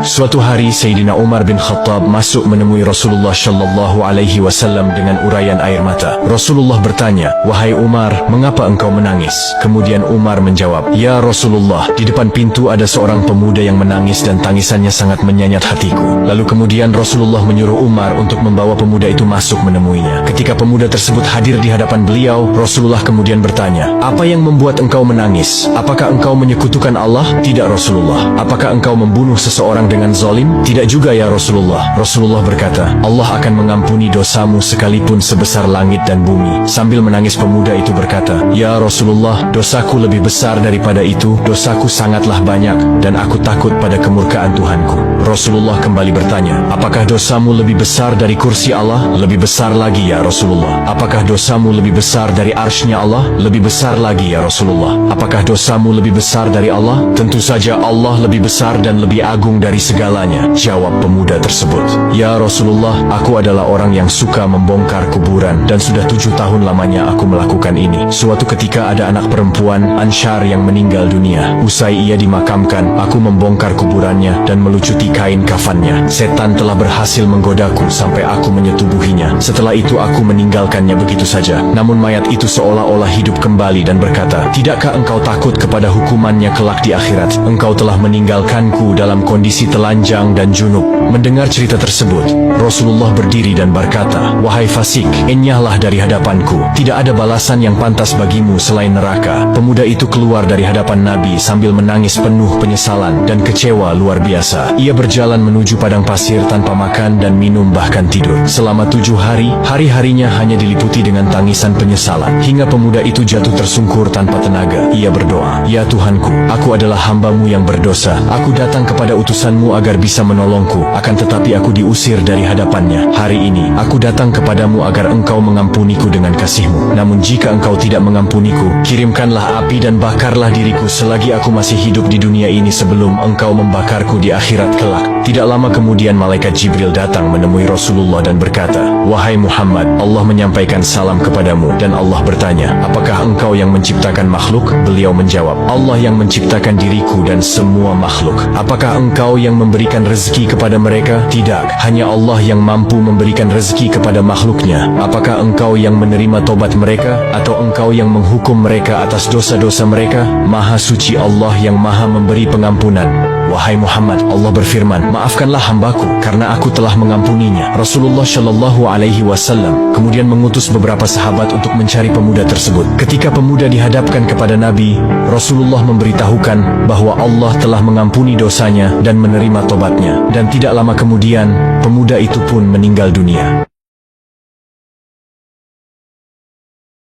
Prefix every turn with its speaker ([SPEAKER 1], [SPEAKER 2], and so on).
[SPEAKER 1] Suatu hari Sayyidina Umar bin Khattab masuk menemui Rasulullah Shallallahu Alaihi Wasallam dengan urayan air mata. Rasulullah bertanya, "Wahai Umar, mengapa engkau menangis?" Kemudian Umar menjawab, "Ya Rasulullah, di depan pintu ada seorang pemuda yang menangis dan tangisannya sangat menyayat hatiku." Lalu kemudian Rasulullah menyuruh Umar untuk membawa pemuda itu masuk menemuinya. Ketika pemuda tersebut hadir di hadapan beliau, Rasulullah kemudian bertanya, "Apa yang membuat engkau menangis? Apakah engkau menyekutukan Allah?" "Tidak Rasulullah." "Apakah engkau membunuh seseorang dengan zalim?" "Tidak juga ya Rasulullah." Rasulullah berkata, "Allah akan mengampuni dosamu sekalipun sebesar langit dan bumi." Sambil menangis pemuda itu berkata, "Ya Rasulullah, dosaku lebih besar daripada itu, dosaku sangatlah banyak dan aku takut pada kemurkaan Tuhanku." Rasulullah kembali bertanya, "Apakah dosamu lebih besar dari kursi Allah?" "Lebih besar lagi ya Rasulullah." "Apakah dosamu lebih besar dari arsy-Nya Allah?" "Lebih besar lagi ya Rasulullah." "Apakah dosamu lebih besar dari Allah?" "Tentu saja Allah lebih besar dan lebih agung dari segalanya," jawab pemuda tersebut. "Ya Rasulullah, aku adalah orang yang suka membongkar kuburan dan sudah 7 tahun lamanya aku melakukan ini. Suatu ketika ada anak perempuan Ansyar yang meninggal dunia. Usai ia dimakamkan, aku membongkar kuburannya dan melucuti kain kafannya. Setan telah berhasil menggodaku sampai aku menyetubuhinya. Setelah itu aku meninggalkannya begitu saja. Namun mayat itu seolah-olah hidup kembali dan berkata, 'Tidakkah engkau takut kepada hukumannya kelak di akhirat? Engkau telah meninggalkanku dalam kondisi telanjang dan junub.'" Mendengar cerita tersebut, Rasulullah berdiri dan berkata, "Wahai fasik, enyahlah dari hadapanku. Tidak ada balasan yang pantas bagimu selain neraka." Pemuda itu keluar dari hadapan Nabi sambil menangis penuh penyesalan dan kecewa luar biasa. Ia berjalan menuju padang pasir tanpa makan dan minum bahkan tidur. Selama 7 hari, hari-harinya hanya diliputi dengan tangisan penyesalan. Hingga pemuda itu jatuh tersungkur tanpa tenaga. Ia berdoa, "Ya Tuhanku, aku adalah hamba-Mu yang berdosa. Aku datang kepada utusan-Mu agar bisa menolongku. Akan tetapi aku diusir dari hadapannya. Hari ini, aku datang kepadamu agar engkau mengampuniku dengan kasih-Mu. Namun jika engkau tidak mengampuniku, kirimkanlah api dan bakarlah diriku selagi aku masih hidup di dunia ini sebelum engkau membakarku di akhirat kelak." Tidak lama kemudian malaikat Jibril datang menemui Rasulullah dan berkata, "Wahai Muhammad, Allah menyampaikan salam kepadamu." Dan Allah bertanya, "Apakah engkau yang menciptakan makhluk?" Beliau menjawab, "Allah yang menciptakan diriku dan semua makhluk." "Apakah engkau yang memberikan rezeki kepada mereka?" "Tidak, hanya Allah yang mampu memberikan rezeki kepada makhluknya." "Apakah engkau yang menerima tobat mereka atau engkau yang menghukum mereka atas dosa-dosa mereka?" "Maha suci Allah yang maha memberi pengampunan." "Wahai Muhammad, Allah berfirman, 'Maafkanlah hambaku karena aku telah mengampuninya.'" Rasulullah Shallallahu Alaihi Wasallam kemudian mengutus beberapa sahabat untuk mencari pemuda tersebut. Ketika pemuda dihadapkan kepada Nabi, Rasulullah memberitahukan bahwa Allah telah mengampuni dosanya dan menerima tobatnya. Dan tidak lama kemudian, pemuda itu pun meninggal dunia.